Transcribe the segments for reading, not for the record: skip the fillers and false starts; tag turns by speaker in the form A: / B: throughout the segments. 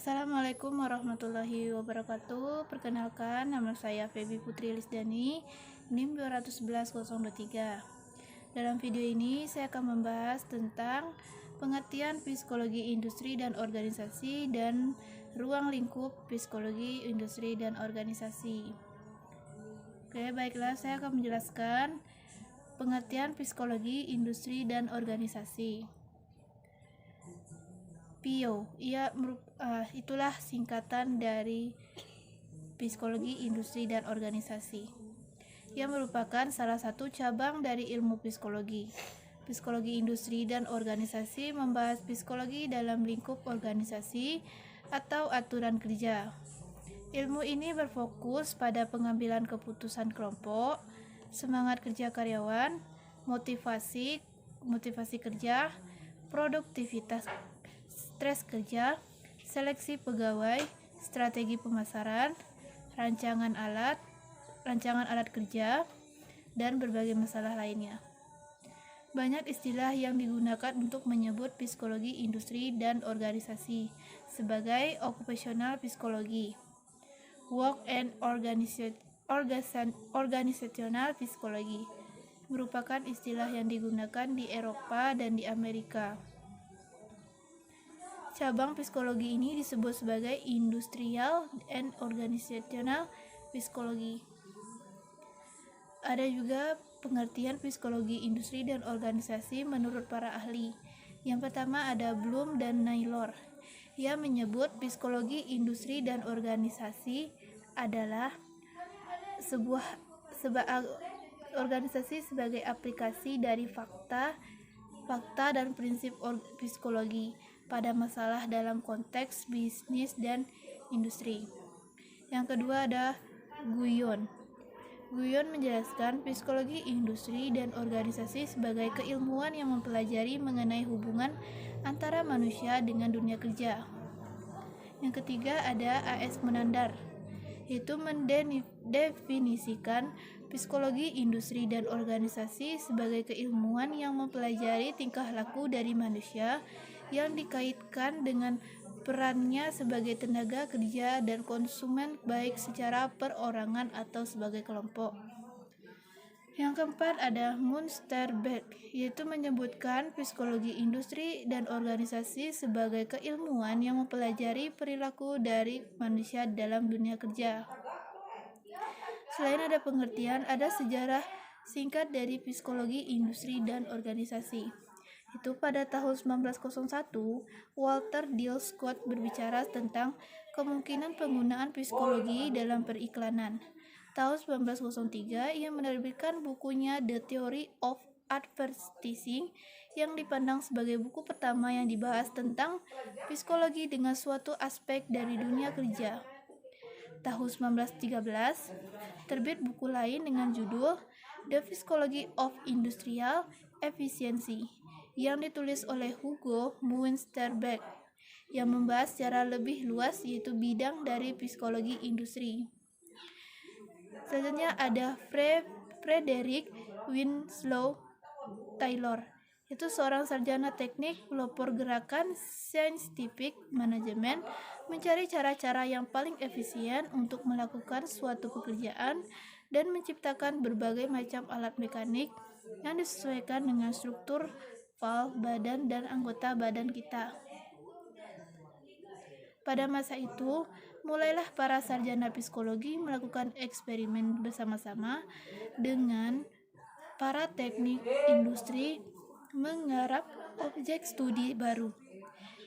A: Assalamualaikum warahmatullahi wabarakatuh. Perkenalkan, nama saya Feby Putri Lisdani, NIM 211023. Dalam video ini saya akan membahas tentang pengertian psikologi industri dan organisasi dan ruang lingkup psikologi industri dan organisasi. Oke, baiklah, saya akan menjelaskan pengertian psikologi industri dan organisasi. PIO, itulah singkatan dari psikologi industri dan organisasi, yang merupakan salah satu cabang dari ilmu psikologi. Psikologi industri dan organisasi membahas psikologi dalam lingkup organisasi atau aturan kerja. Ilmu ini berfokus pada pengambilan keputusan kelompok, semangat kerja karyawan, motivasi kerja, produktivitas, stres kerja, seleksi pegawai, strategi pemasaran, rancangan alat kerja, dan berbagai masalah lainnya. Banyak istilah yang digunakan untuk menyebut psikologi industri dan organisasi sebagai occupational psychology, work and organizational psychology, merupakan istilah yang digunakan di Eropa dan di Amerika. Cabang psikologi ini disebut sebagai industrial and organizational psychology. Ada juga pengertian psikologi industri dan organisasi menurut para ahli. Yang pertama ada Bloom dan Naylor, yang menyebut psikologi industri dan organisasi adalah sebuah organisasi sebagai aplikasi dari fakta dan prinsip psikologi pada masalah dalam konteks bisnis dan industri. Yang kedua ada Guyon. Guyon menjelaskan psikologi industri dan organisasi sebagai keilmuan yang mempelajari mengenai hubungan antara manusia dengan dunia kerja. Yang ketiga ada A.S. Menandar, yaitu mendefinisikan psikologi industri dan organisasi sebagai keilmuan yang mempelajari tingkah laku dari manusia yang dikaitkan dengan perannya sebagai tenaga kerja dan konsumen baik secara perorangan atau sebagai kelompok. Yang keempat ada Munsterberg, yaitu menyebutkan psikologi industri dan organisasi sebagai keilmuan yang mempelajari perilaku dari manusia dalam dunia kerja. Selain ada pengertian, ada sejarah singkat dari psikologi industri dan organisasi. Itu pada tahun 1901, Walter Dill Scott berbicara tentang kemungkinan penggunaan psikologi dalam periklanan. Tahun 1903, ia menerbitkan bukunya The Theory of Advertising, yang dipandang sebagai buku pertama yang dibahas tentang psikologi dengan suatu aspek dari dunia kerja. Tahun 1913, terbit buku lain dengan judul The Psychology of Industrial Efficiency, yang ditulis oleh Hugo Munsterberg, yang membahas secara lebih luas yaitu bidang dari psikologi industri. Selanjutnya ada Frederick Winslow Taylor, itu seorang sarjana teknik, pelopor gerakan scientific management, mencari cara-cara yang paling efisien untuk melakukan suatu pekerjaan dan menciptakan berbagai macam alat mekanik yang disesuaikan dengan struktur valve badan dan anggota badan kita. Pada masa itu, mulailah para sarjana psikologi melakukan eksperimen bersama-sama dengan para teknik industri menggarap objek studi baru,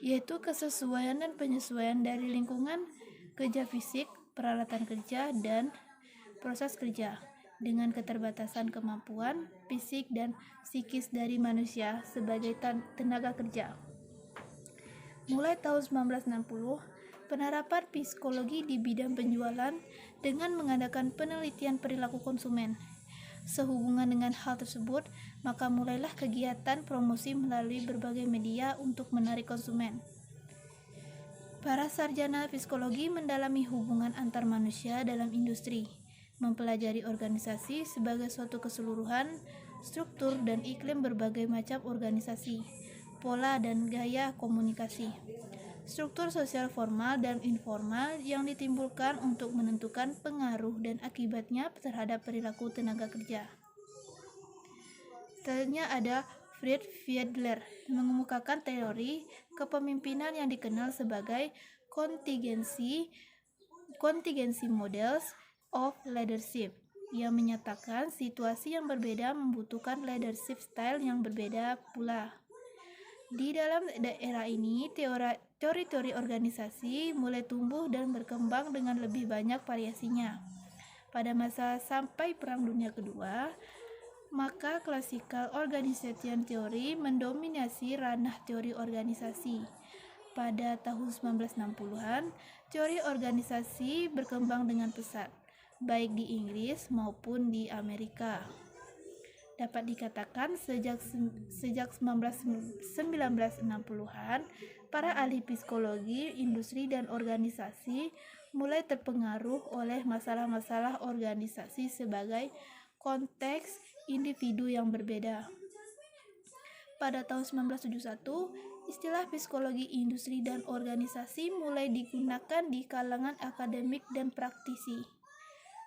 A: yaitu kesesuaian dan penyesuaian dari lingkungan kerja fisik, peralatan kerja, dan proses kerja dengan keterbatasan kemampuan fisik dan psikis dari manusia sebagai tenaga kerja. Mulai tahun 1960, penerapan psikologi di bidang penjualan dengan mengadakan penelitian perilaku konsumen. Sehubungan dengan hal tersebut, maka mulailah kegiatan promosi melalui berbagai media untuk menarik konsumen. Para sarjana psikologi mendalami hubungan antar manusia dalam industri, mempelajari organisasi sebagai suatu keseluruhan, struktur dan iklim berbagai macam organisasi, pola dan gaya komunikasi, struktur sosial formal dan informal yang ditimbulkan untuk menentukan pengaruh dan akibatnya terhadap perilaku tenaga kerja. Selanjutnya ada Fred Fiedler mengemukakan teori kepemimpinan yang dikenal sebagai contingency models of leadership, yang menyatakan situasi yang berbeda membutuhkan leadership style yang berbeda pula. Di dalam era ini, teori-teori organisasi mulai tumbuh dan berkembang dengan lebih banyak variasinya. Pada masa sampai Perang Dunia Kedua, maka classical organization theory mendominasi ranah teori organisasi. Pada tahun 1960-an, teori organisasi berkembang dengan pesat, baik di Inggris maupun di Amerika. Dapat dikatakan sejak 1960-an, para ahli psikologi, industri, dan organisasi mulai terpengaruh oleh masalah-masalah organisasi sebagai konteks individu yang berbeda. Pada tahun 1971, istilah psikologi industri dan organisasi mulai digunakan di kalangan akademik dan praktisi.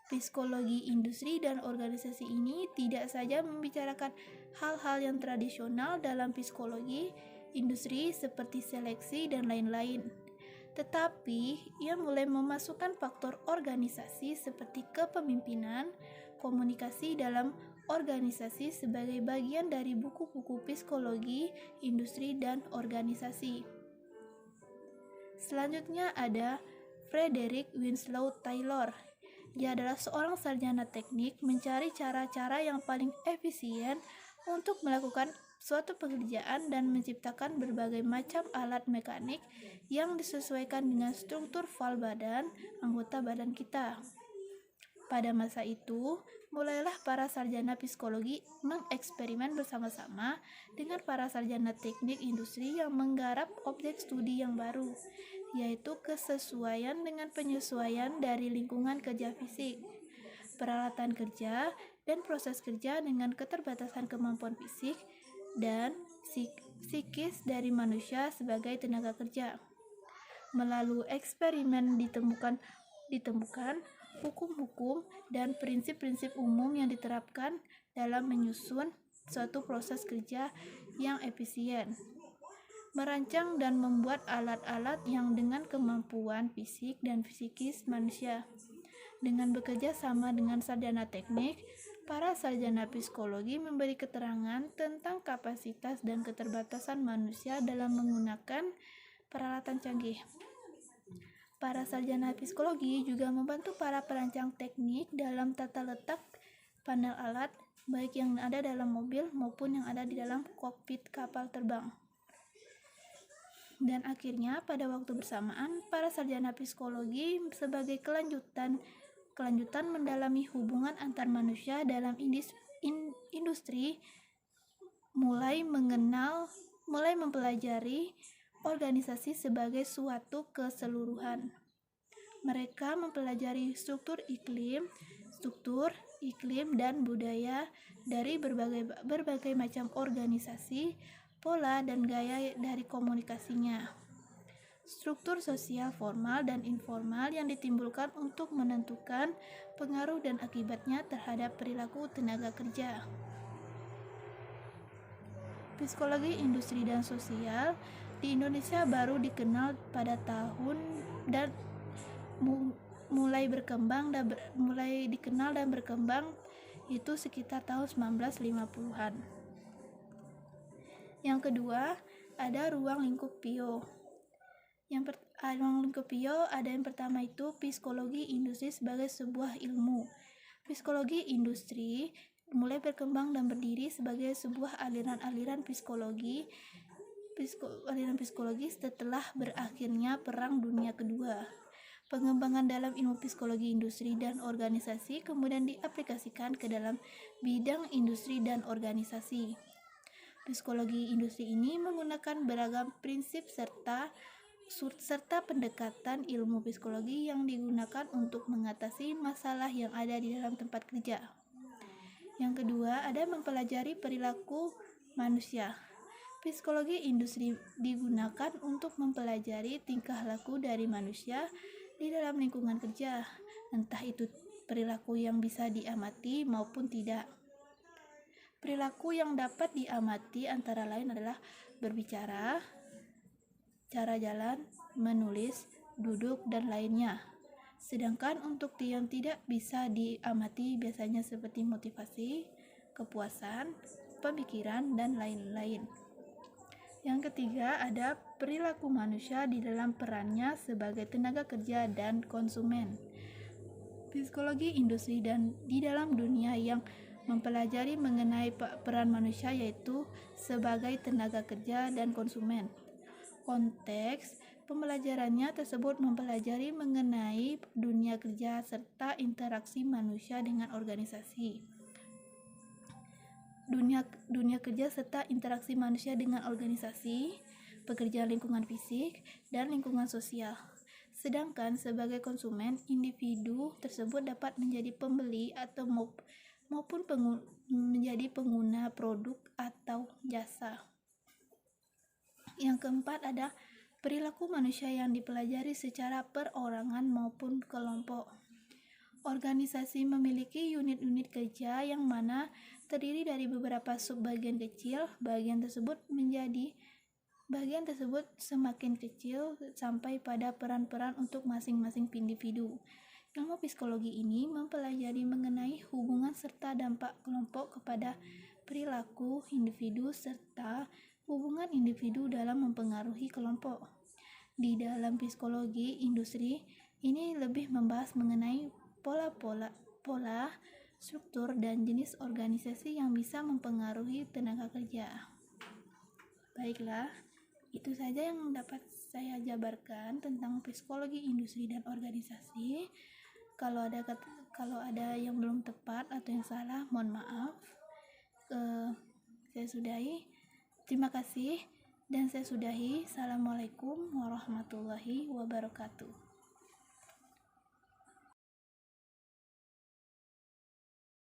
A: Psikologi industri dan organisasi ini tidak saja membicarakan hal-hal yang tradisional dalam psikologi industri seperti seleksi dan lain-lain, tetapi ia mulai memasukkan faktor organisasi seperti kepemimpinan, komunikasi dalam organisasi sebagai bagian dari buku-buku psikologi industri dan organisasi. Selanjutnya ada Frederick Winslow Taylor. Dia adalah seorang sarjana teknik mencari cara-cara yang paling efisien untuk melakukan suatu pekerjaan dan menciptakan berbagai macam alat mekanik yang disesuaikan dengan struktur fal badan, anggota badan kita. Pada masa itu, mulailah para sarjana psikologi mengeksperimen bersama-sama dengan para sarjana teknik industri yang menggarap objek studi yang baru, yaitu kesesuaian dengan penyesuaian dari lingkungan kerja fisik, peralatan kerja, dan proses kerja dengan keterbatasan kemampuan fisik dan psikis dari manusia sebagai tenaga kerja. Melalui eksperimen ditemukan hukum-hukum dan prinsip-prinsip umum yang diterapkan dalam menyusun suatu proses kerja yang efisien, merancang dan membuat alat-alat yang dengan kemampuan fisik dan psikis manusia. Dengan bekerja sama dengan sarjana teknik, para sarjana psikologi memberi keterangan tentang kapasitas dan keterbatasan manusia dalam menggunakan peralatan canggih. Para sarjana psikologi juga membantu para perancang teknik dalam tata letak panel alat, baik yang ada dalam mobil maupun yang ada di dalam kokpit kapal terbang. Dan akhirnya, pada waktu bersamaan, para sarjana psikologi sebagai kelanjutan mendalami hubungan antar manusia dalam industri mulai mempelajari organisasi sebagai suatu keseluruhan. Mereka mempelajari struktur iklim dan budaya dari berbagai macam organisasi, pola dan gaya dari komunikasinya. Struktur sosial formal dan informal yang ditimbulkan untuk menentukan pengaruh dan akibatnya terhadap perilaku tenaga kerja. Psikologi industri dan sosial di Indonesia baru dikenal pada tahun dan mulai dikenal dan berkembang itu sekitar tahun 1950-an. Yang kedua, ada ruang lingkup Pio. Ruang lingkup Pio ada yang pertama itu psikologi industri sebagai sebuah ilmu. Psikologi industri mulai berkembang dan berdiri sebagai sebuah aliran psikologi setelah berakhirnya Perang Dunia Kedua. Pengembangan dalam ilmu psikologi industri dan organisasi kemudian diaplikasikan ke dalam bidang industri dan organisasi. Psikologi industri ini menggunakan beragam prinsip serta pendekatan ilmu psikologi yang digunakan untuk mengatasi masalah yang ada di dalam tempat kerja. Yang kedua, ada mempelajari perilaku manusia. Psikologi industri digunakan untuk mempelajari tingkah laku dari manusia di dalam lingkungan kerja, entah itu perilaku yang bisa diamati maupun tidak. Perilaku yang dapat diamati antara lain adalah berbicara, cara jalan, menulis, duduk, dan lainnya. Sedangkan untuk yang tidak bisa diamati biasanya seperti motivasi, kepuasan, pemikiran, dan lain-lain. Yang ketiga ada perilaku manusia di dalam perannya sebagai tenaga kerja dan konsumen. Psikologi industri dan di dalam dunia yang mempelajari mengenai peran manusia yaitu sebagai tenaga kerja dan konsumen. Konteks pembelajarannya tersebut mempelajari mengenai dunia kerja serta interaksi manusia dengan organisasi. Dunia kerja serta interaksi manusia dengan organisasi, pekerjaan lingkungan fisik, dan lingkungan sosial. Sedangkan sebagai konsumen, individu tersebut dapat menjadi pembeli atau maupun menjadi pengguna produk atau jasa. Yang keempat ada perilaku manusia yang dipelajari secara perorangan maupun kelompok. Organisasi memiliki unit-unit kerja yang mana terdiri dari beberapa subbagian kecil. Bagian tersebut semakin kecil sampai pada peran-peran untuk masing-masing individu. Ilmu psikologi ini mempelajari mengenai hubungan serta dampak kelompok kepada perilaku individu serta hubungan individu dalam mempengaruhi kelompok. Di dalam psikologi industri ini lebih membahas mengenai pola, struktur, dan jenis organisasi yang bisa mempengaruhi tenaga kerja. Baiklah, itu saja yang dapat saya jabarkan tentang psikologi industri dan organisasi. Kalau ada yang belum tepat atau yang salah, mohon maaf. Saya sudahi. Terima kasih dan saya sudahi. Assalamualaikum warahmatullahi wabarakatuh.